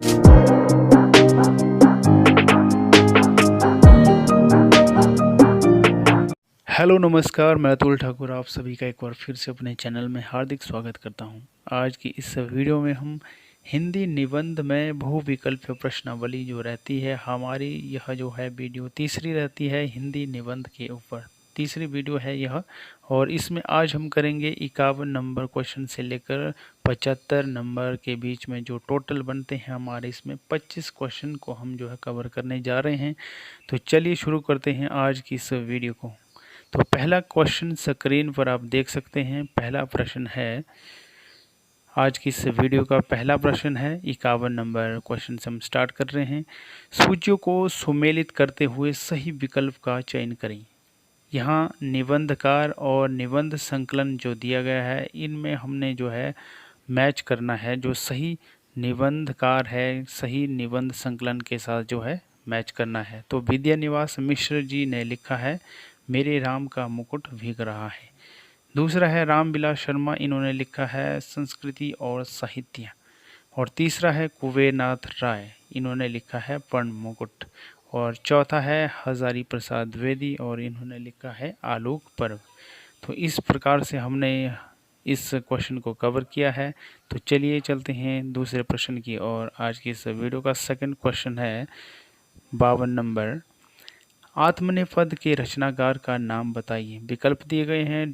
Hello नमस्कार, मैं अतुल ठाकुर आप सभी का एक बार फिर से अपने चैनल में हार्दिक स्वागत करता हूं। आज की इस वीडियो में हम हिंदी निबंध में बहुविकल्प प्रश्नावली जो रहती है हमारी, यह जो है वीडियो तीसरी रहती है हिंदी निबंध के ऊपर। तीसरी वीडियो है यह, और इसमें आज हम करेंगे 51 नंबर क्वेश्चन से लेकर 75 नंबर के बीच में जो टोटल बनते हैं हमारे, इसमें 25 क्वेश्चन को हम जो है कवर करने जा रहे हैं। तो चलिए शुरू करते हैं आज की इस वीडियो को। तो पहला क्वेश्चन स्क्रीन पर आप देख सकते हैं। पहला प्रश्न है, आज की इस वीडियो का पहला प्रश्न है, 51 नंबर क्वेश्चन से हम स्टार्ट कर रहे हैं। सूचियों को सुमेलित करते हुए सही विकल्प का चयन करें। यहाँ निबंधकार और निबंध संकलन जो दिया गया है, इनमें हमने जो है मैच करना है। जो सही निबंधकार है, सही निबंध संकलन के साथ जो है मैच करना है। तो विद्यानिवास मिश्र जी ने लिखा है, मेरे राम का मुकुट भीग रहा है। दूसरा है रामविलास शर्मा, इन्होंने लिखा है संस्कृति और साहित्य। और तीसरा है कुबेरनाथ राय, इन्होंने लिखा है पर्ण मुकुट। और चौथा है हजारी प्रसाद द्विवेदी, और इन्होंने लिखा है आलोक पर्व। तो इस प्रकार से हमने इस क्वेश्चन को कवर किया है। तो चलिए चलते हैं दूसरे प्रश्न की और। आज की इस वीडियो का सेकंड क्वेश्चन है 52 नंबर, आत्मनेपद के रचनाकार का नाम बताइए। विकल्प दिए गए हैं,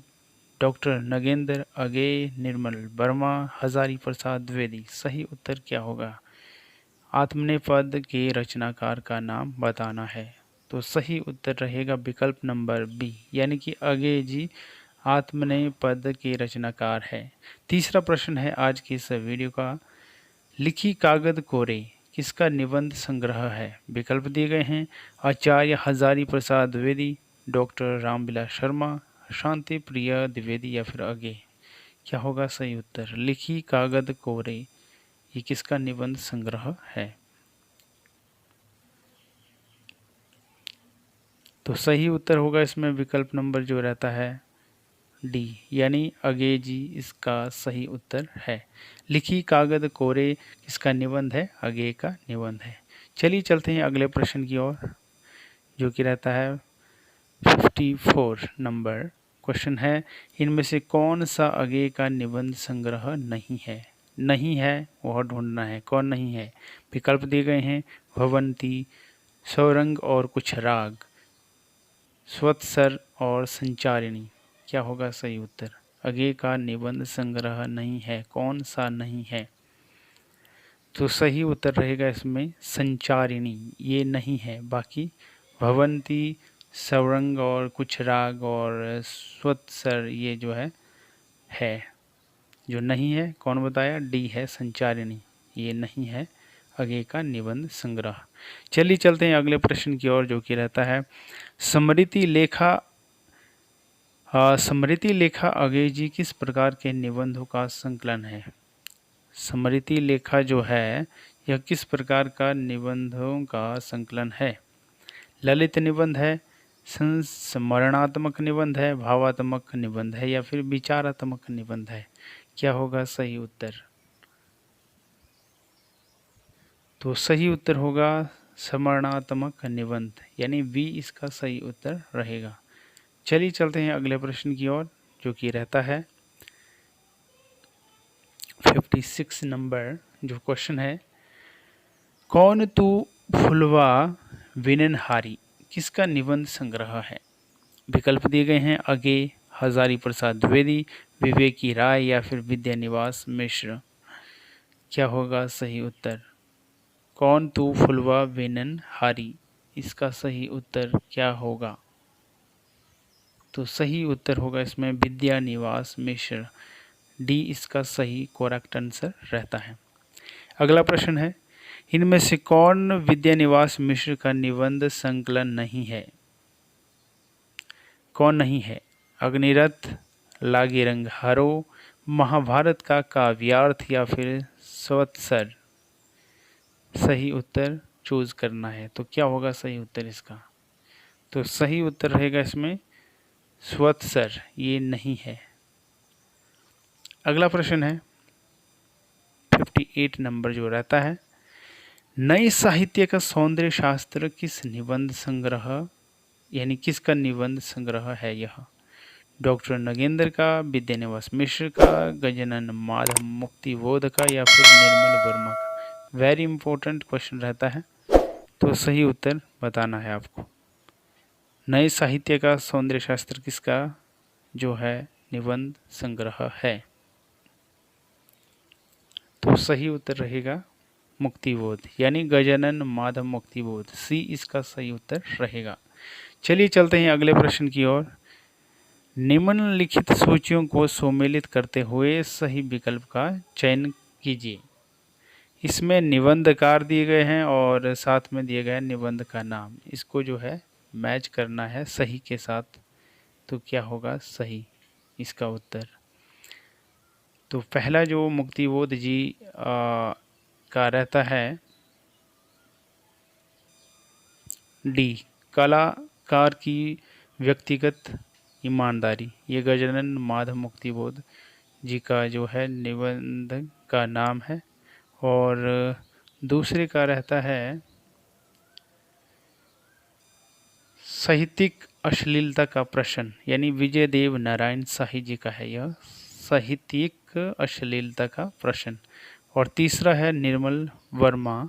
डॉक्टर नगेंद्र, अगेय, निर्मल वर्मा, हजारी प्रसाद द्विवेदी। सही उत्तर क्या होगा? आत्मनेपद के रचनाकार का नाम बताना है। तो सही उत्तर रहेगा विकल्प नंबर बी, यानी कि अगेय जी आत्मनेपद के रचनाकार है। तीसरा प्रश्न है आज की इस वीडियो का, लिखी कागद कोरे किसका निबंध संग्रह है। विकल्प दिए गए हैं, आचार्य हजारी प्रसाद द्विवेदी, डॉक्टर रामविलास शर्मा, शांति प्रिय द्विवेदी, या फिर आगे। क्या होगा सही उत्तर? लिखी कागद कोरे ये किसका निबंध संग्रह है? तो सही उत्तर होगा इसमें विकल्प नंबर जो रहता है डी, यानी अगे जी इसका सही उत्तर है। लिखी कागद कोरे किसका निबंध है? अगे का निबंध है। चलिए चलते हैं अगले प्रश्न की ओर, जो कि रहता है 54 नंबर क्वेश्चन है, इनमें से कौन सा अगे का निबंध संग्रह नहीं है? नहीं है वह ढूंढना है, कौन नहीं है। विकल्प दिए गए हैं, भवंती, सौरंग और कुछ राग, स्वत्सर और संचारिणी। क्या होगा सही उत्तर? अगे का निबंध संग्रह नहीं है, कौन सा नहीं है? तो सही उत्तर रहेगा इसमें संचारिणी, ये नहीं है। बाकी भवंती, सौरंग और कुछ राग और स्वत्सर ये जो है। जो नहीं है कौन बताया? डी है संचारिणी, ये नहीं है अगे का निबंध संग्रह। चलिए चलते हैं अगले प्रश्न की ओर, जो कि रहता है स्मृति लेखा। स्मृति लेखा अगे जी किस प्रकार के निबंधों का संकलन है? स्मृति लेखा जो है यह किस प्रकार का निबंधों का संकलन है? ललित निबंध है, संस्मरणात्मक निबंध है, भावात्मक निबंध है, या फिर विचारात्मक निबंध है? क्या होगा सही उत्तर? तो सही उत्तर होगा स्मरणात्मक निबंध, यानी बी इसका सही उत्तर रहेगा। चलिए चलते हैं अगले प्रश्न की ओर, जो कि रहता है 56 नंबर जो क्वेश्चन है, कौन तू फुलवा विननहारी किसका निबंध संग्रह है? विकल्प दिए गए हैं, अगे, हजारी प्रसाद द्विवेदी, विवेकी राय, या फिर विद्यानिवास मिश्र। क्या होगा सही उत्तर? कौन तू फुलवा विननहारी, इसका सही उत्तर क्या होगा? तो सही उत्तर होगा इसमें विद्यानिवास मिश्र, डी इसका सही करेक्ट आंसर रहता है। अगला प्रश्न है, इनमें से कौन विद्यानिवास मिश्र का निबंध संकलन नहीं है? कौन नहीं है? अग्निरथ, लागी रंग हरो, महाभारत का काव्यार्थ, या फिर स्वत्सर। सही उत्तर चूज करना है। तो क्या होगा सही उत्तर इसका? तो सही उत्तर रहेगा इसमें स्वत्सर, ये नहीं है। अगला प्रश्न है 58 नंबर जो रहता है, नए साहित्य का सौंदर्य शास्त्र किस निबंध संग्रह यानी किसका निबंध संग्रह है यह? डॉक्टर नगेंद्र का, विद्यानिवास मिश्र का, गजानन माधव मुक्तिबोध का या फिर निर्मल वर्मा का? वेरी इंपॉर्टेंट क्वेश्चन रहता है, तो सही उत्तर बताना है आपको। नए साहित्य का सौंदर्य शास्त्र किसका जो है निबंध संग्रह है? तो सही उत्तर रहेगा मुक्तिबोध यानी गजानन माधव मुक्तिबोध, सी इसका सही उत्तर रहेगा। चलिए चलते हैं अगले प्रश्न की ओर। निम्नलिखित सूचियों को सम्मिलित करते हुए सही विकल्प का चयन कीजिए। इसमें निबंधकार दिए गए हैं और साथ में दिए गए हैं निबंध का नाम, इसको जो है मैच करना है सही के साथ। तो क्या होगा सही इसका उत्तर? तो पहला जो मुक्तिबोध जी का रहता है डी, कलाकार की व्यक्तिगत ईमानदारी, ये गजानन माधव मुक्तिबोध जी का जो है निबंध का नाम है। और दूसरे का रहता है साहित्यिक अश्लीलता का प्रश्न, यानी विजय देव नारायण शाही जी का है यह साहित्यिक अश्लीलता का प्रश्न। और तीसरा है निर्मल वर्मा,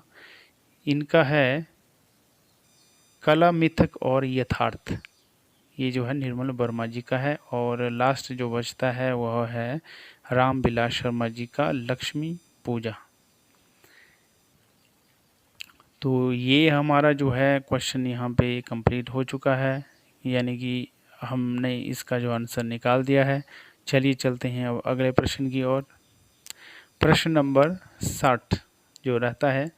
इनका है कला मिथक और यथार्थ, ये जो है निर्मल वर्मा जी का है। और लास्ट जो बचता है वह है रामविलास शर्मा जी का लक्ष्मी पूजा। तो ये हमारा जो है क्वेश्चन यहाँ पे कंप्लीट हो चुका है, यानी कि हमने इसका जो आंसर निकाल दिया है। चलिए चलते हैं अब अगले प्रश्न की ओर। प्रश्न नंबर 60 जो रहता है,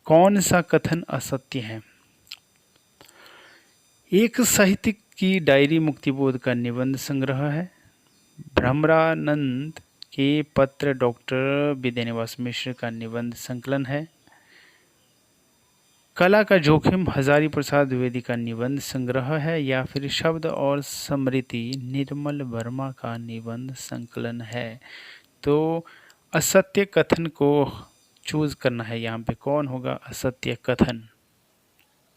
कौन सा कथन असत्य है? एक साहित्यिक की डायरी मुक्तिबोध का निबंध संग्रह है। भ्रमरानंद के पत्र डॉक्टर विद्यानिवास मिश्र का निबंध संकलन है। कला का जोखिम हजारी प्रसाद द्विवेदी का निबंध संग्रह है, या फिर शब्द और स्मृति निर्मल वर्मा का निबंध संकलन है? तो असत्य कथन को चूज करना है यहाँ पे। कौन होगा असत्य कथन?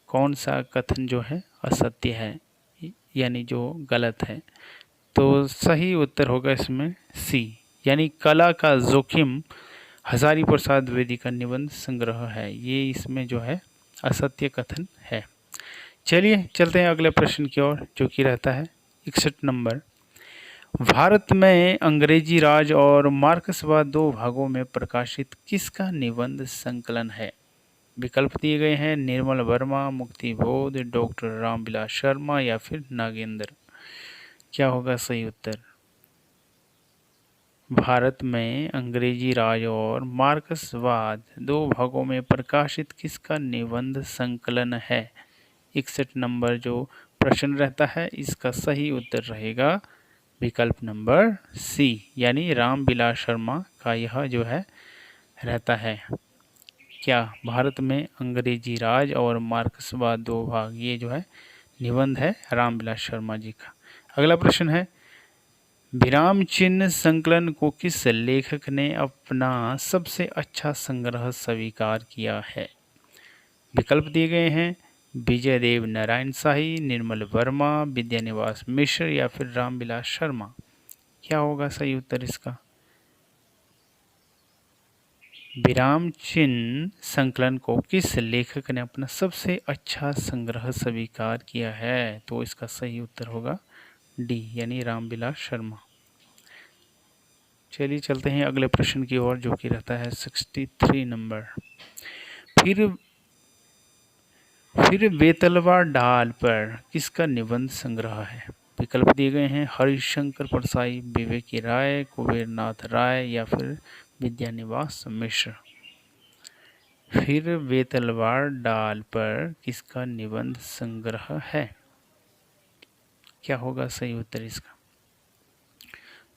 कौन सा कथन जो है असत्य है यानी जो गलत है? तो सही उत्तर होगा इसमें सी, यानी कला का जोखिम हजारी प्रसाद द्विवेदी का निबंध संग्रह है, ये इसमें जो है असत्य कथन है। चलिए चलते हैं अगले प्रश्न की ओर, जो कि रहता है 61 नंबर। भारत में अंग्रेजी राज और मार्क्सवाद दो भागों में प्रकाशित किसका निबंध संकलन है? विकल्प दिए गए हैं निर्मल वर्मा, मुक्तिबोध, डॉक्टर रामविलास शर्मा या फिर नागेंद्र। क्या होगा सही उत्तर? भारत में अंग्रेजी राज और मार्क्सवाद दो भागों में प्रकाशित किसका निबंध संकलन है? 61 नंबर जो प्रश्न रहता है, इसका सही उत्तर रहेगा विकल्प नंबर सी, यानी रामविलास शर्मा का यह जो है रहता है। क्या भारत में अंग्रेजी राज और मार्क्सवाद दो भाग, ये जो है निबंध है रामविलास शर्मा जी का। अगला प्रश्न है, विराम चिन्ह संकलन को किस लेखक ने अपना सबसे अच्छा संग्रह स्वीकार किया है? विकल्प दिए गए हैं विजय देव नारायण शाही, निर्मल वर्मा, विद्यानिवास मिश्र या फिर रामविलास शर्मा। क्या होगा सही उत्तर इसका? विराम चिन्ह संकलन को किस लेखक ने अपना सबसे अच्छा संग्रह स्वीकार किया है? तो इसका सही उत्तर होगा डी, यानी रामविलास शर्मा। चलिए चलते हैं अगले प्रश्न की ओर, जो कि रहता है 63 नंबर। फिर बेतलवा डाल पर किसका निबंध संग्रह है? विकल्प दिए गए हैं हरिशंकर परसाई, विवेकी राय, कुबेरनाथ राय या फिर विद्यानिवास मिश्र। फिर बेतलवार डाल पर किसका निबंध संग्रह है? क्या होगा सही उत्तर इसका?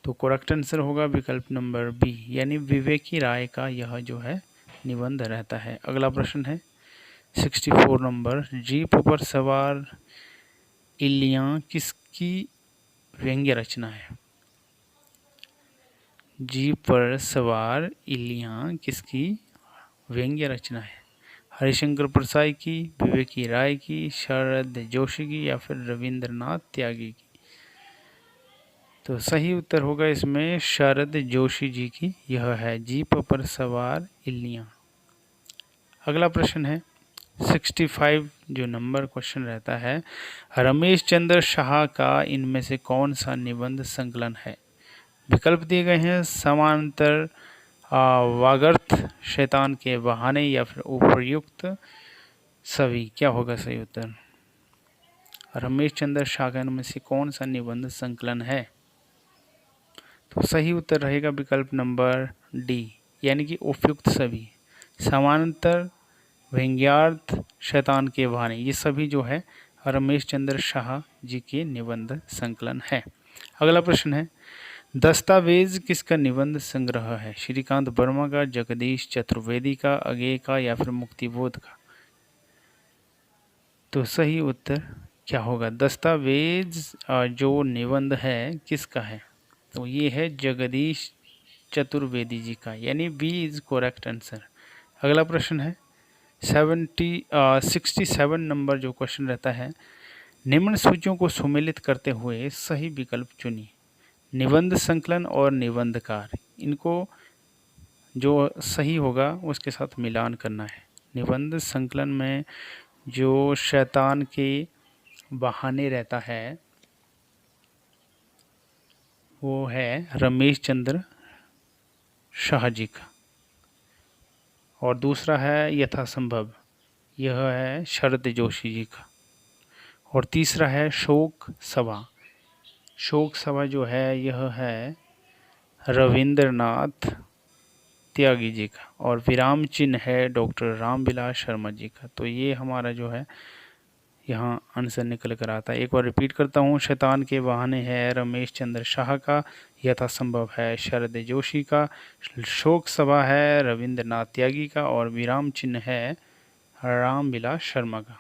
तो करेक्ट आंसर होगा विकल्प नंबर बी, यानी विवेकी राय का यह जो है निबंध रहता है। अगला प्रश्न है 64 नंबर। जीप पर सवार इलियां किसकी व्यंग्य रचना है? जीप पर सवार इलियां किसकी व्यंग्य रचना है? हरिशंकर प्रसाद की, विवेकी राय की, शरद जोशी की या फिर रविंद्रनाथ त्यागी की? तो सही उत्तर होगा इसमें शरद जोशी जी की। यह है जीप पर सवार इल्लियाँ। अगला प्रश्न है 65 जो नंबर क्वेश्चन रहता है, रमेश चंद्र शाह का इनमें से कौन सा निबंध संकलन है? विकल्प दिए गए हैं समांतर, वागर्थ, शैतान के बहाने या फिर उपर्युक्त सभी। क्या होगा सही उत्तर? रमेश चंद्र शाह का इनमें से कौन सा निबंध संकलन है? तो सही उत्तर रहेगा विकल्प नंबर डी, यानी कि उपयुक्त सभी। समांतर, व्यंग्यार्थ, शैतान के बहाने, ये सभी जो है रमेश चंद्र शाह जी के निबंध संकलन है। अगला प्रश्न है, दस्तावेज किसका निबंध संग्रह है? श्रीकांत वर्मा का, जगदीश चतुर्वेदी का, अज्ञे का या फिर मुक्तिबोध का? तो सही उत्तर क्या होगा? दस्तावेज जो निबंध है किसका है? तो ये है जगदीश चतुर्वेदी जी का, यानी बी इज करेक्ट आंसर। अगला प्रश्न है 67 नंबर जो क्वेश्चन रहता है, निम्न सूचियों को सुमेलित करते हुए सही विकल्प चुनिए। निबंध संकलन और निबंधकार, इनको जो सही होगा उसके साथ मिलान करना है। निबंध संकलन में जो शैतान के बहाने रहता है वो है रमेश चंद्र शाह जी का, और दूसरा है यथासंभव, यह है शरद जोशी जी का, और तीसरा है शोक सभा। शोक सभा जो है यह है रविंद्रनाथ त्यागी जी का, और विराम चिन्ह है डॉक्टर रामविलास शर्मा जी का। तो ये हमारा जो है यहाँ आंसर निकल कर आता है। एक बार रिपीट करता हूँ, शैतान के बहाने है रमेश चंद्र शाह का, यथासंभव है शरद जोशी का, शोक सभा है रविंद्रनाथ त्यागी का, और विराम चिन्ह है रामविलास शर्मा का।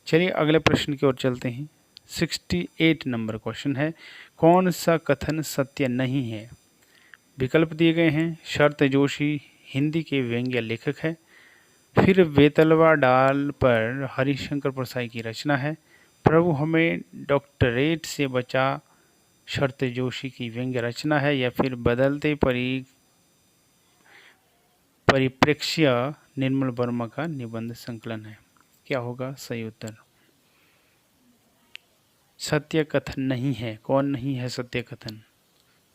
चलिए अगले प्रश्न की ओर चलते हैं। 68 नंबर क्वेश्चन है, कौन सा कथन सत्य नहीं है? विकल्प दिए गए हैं, शरत जोशी हिंदी के व्यंग्य लेखक है, फिर बेतलवा डाल पर हरिशंकर प्रसाद की रचना है, प्रभु हमें डॉक्टरेट से बचा शरत जोशी की व्यंग्य रचना है, या फिर बदलते परिप्रेक्ष्य निर्मल वर्मा का निबंध संकलन है। क्या होगा सही उत्तर? सत्य कथन नहीं है। कौन नहीं है सत्य कथन?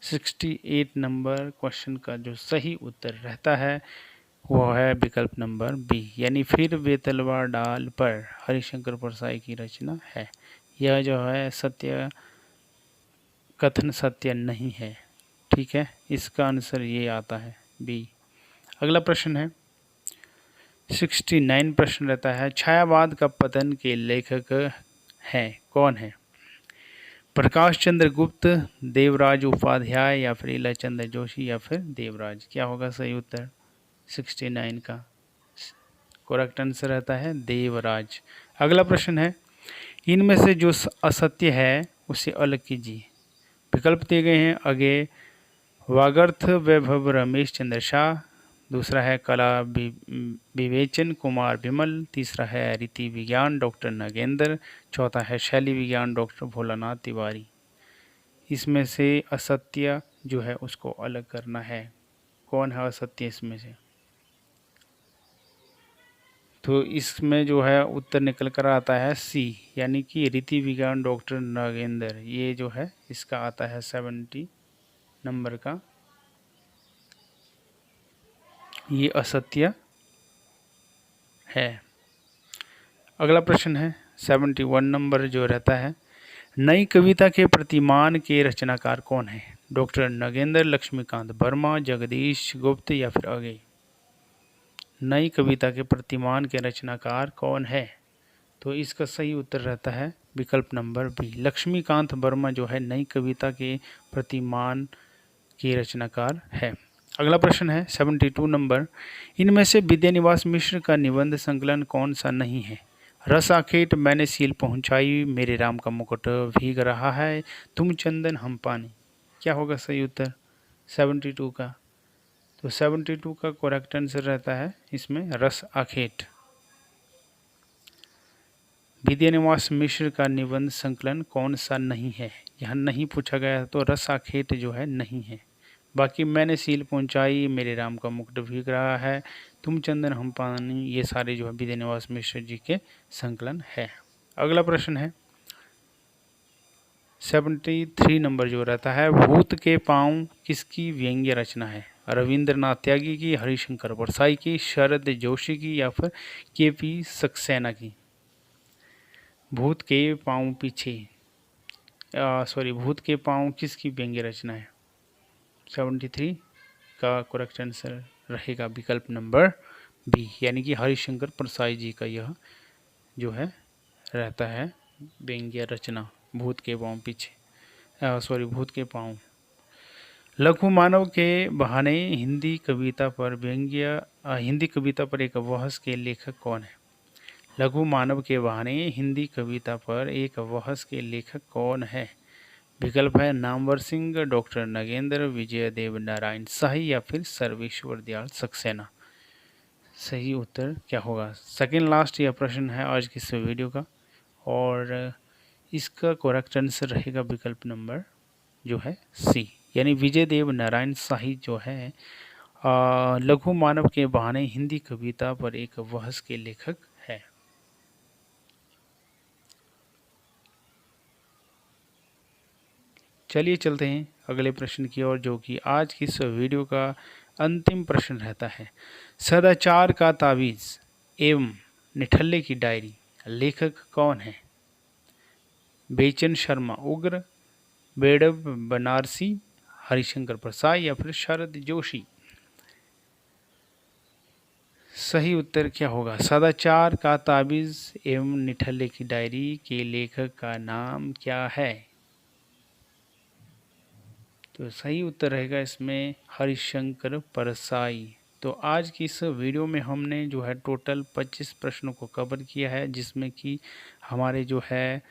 68 नंबर क्वेश्चन का जो सही उत्तर रहता है वो है विकल्प नंबर बी, यानी फिर बेतलवा डाल पर हरिशंकर प्रसाद की रचना है। यह जो है सत्य कथन सत्य नहीं है। ठीक है, इसका आंसर ये आता है बी। अगला प्रश्न है 69 प्रश्न रहता है, छायावाद का पतन के लेखक हैं कौन है? प्रकाश चंद्र गुप्त, देवराज उपाध्याय या फिर इलाचंद्र जोशी या फिर देवराज? क्या होगा सही उत्तर? 69 का करेक्ट आंसर रहता है देवराज। अगला प्रश्न है, इनमें से जो असत्य है उसे अलग कीजिए। विकल्प दिए गए हैं, अज्ञे, वागर्थ वैभव रमेश चंद्र शाह, दूसरा है कला विवेचन कुमार विमल, तीसरा है रीति विज्ञान डॉक्टर नागेंद्र, चौथा है शैली विज्ञान डॉक्टर भोलानाथ तिवारी। इसमें से असत्य जो है उसको अलग करना है। कौन है असत्य इसमें से? तो इसमें जो है उत्तर निकल कर आता है सी, यानी कि रीति विज्ञान डॉक्टर नागेंद्र। ये जो है इसका आता है 70 नंबर का, ये असत्य है। अगला प्रश्न है 71 नंबर जो रहता है, नई कविता के प्रतिमान के रचनाकार कौन है? डॉक्टर नागेंद्र, लक्ष्मीकांत वर्मा, जगदीश गुप्त या फिर अज्ञे? नई कविता के प्रतिमान के रचनाकार कौन है? तो इसका सही उत्तर रहता है विकल्प नंबर बी, लक्ष्मीकांत वर्मा जो है नई कविता के प्रतिमान के रचनाकार है। अगला प्रश्न है 72 नंबर, इनमें से विद्यानिवास मिश्र का निबंध संकलन कौन सा नहीं है? रस आखेट, मैंने सील पहुंचाई, मेरे राम का मुकुट भीग रहा है, तुम चंदन हम पानी। क्या होगा सही उत्तर 72 का? तो 72 का करेक्ट आंसर रहता है इसमें रस आखेट। विद्यानिवास मिश्र का निबंध संकलन कौन सा नहीं है? यहाँ नहीं पूछा गया तो रस आखेट जो है नहीं है। बाकी मैंने सील पहुंचाई, मेरे राम का मुकुट भीग रहा है, तुम चंदन हम पानी, ये सारे जो है विद्यानिवास मिश्र जी के संकलन है। अगला प्रश्न है 73 नंबर जो रहता है, भूत के पांव किसकी व्यंग्य रचना है? रविंद्रनाथ त्यागी की, हरिशंकर परसाई की, शरद जोशी की या फिर केपी सक्सेना की? भूत के पांव पीछे भूत के पांव किसकी व्यंग्य रचना है? 73 का करेक्ट आंसर रहेगा विकल्प नंबर बी, यानी कि हरिशंकर परसाई जी का यह जो है रहता है व्यंग्य रचना, भूत के पांव पीछे भूत के पांव। लघु मानव के बहाने हिंदी कविता पर एक बहस के लेखक कौन है? लघु मानव के बहाने हिंदी कविता पर एक बहस के लेखक कौन है? विकल्प है नामवर सिंह, डॉक्टर नगेंद्र, विजय देव नारायण शाही या फिर सर्वेश्वर दयाल सक्सेना। सही उत्तर क्या होगा? सेकेंड लास्ट यह प्रश्न है आज की इस वीडियो का, और इसका करेक्ट आंसर रहेगा विकल्प नंबर जो है सी, यानी विजय देव नारायण शाही जो है लघु मानव के बहाने हिंदी कविता पर एक बहस के लेखक है। चलिए चलते हैं अगले प्रश्न की ओर, जो कि आज की इस वीडियो का अंतिम प्रश्न रहता है। सदाचार का तावीज एवं निठल्ले की डायरी लेखक कौन है? बेचन शर्मा उग्र, बेडब बनारसी, हरिशंकर प्रसाद या फिर शरद जोशी? सही उत्तर क्या होगा? सदाचार का ताबीज एवं निठल्ले की डायरी के लेखक का नाम क्या है? तो सही उत्तर रहेगा इसमें हरिशंकर परसाई। तो आज की इस वीडियो में हमने जो है टोटल 25 प्रश्नों को कवर किया है, जिसमें कि हमारे जो है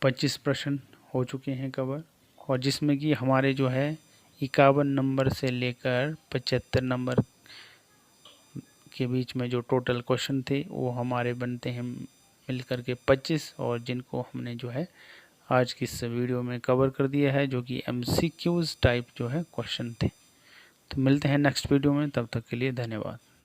25 प्रश्न हो चुके हैं कवर, और जिसमें कि हमारे जो है 51 नंबर से लेकर 75 नंबर के बीच में जो टोटल क्वेश्चन थे वो हमारे बनते हैं मिलकर के 25, और जिनको हमने जो है आज की इस वीडियो में कवर कर दिया है, जो कि MCQs टाइप जो है क्वेश्चन थे। तो मिलते हैं नेक्स्ट वीडियो में, तब तक के लिए धन्यवाद।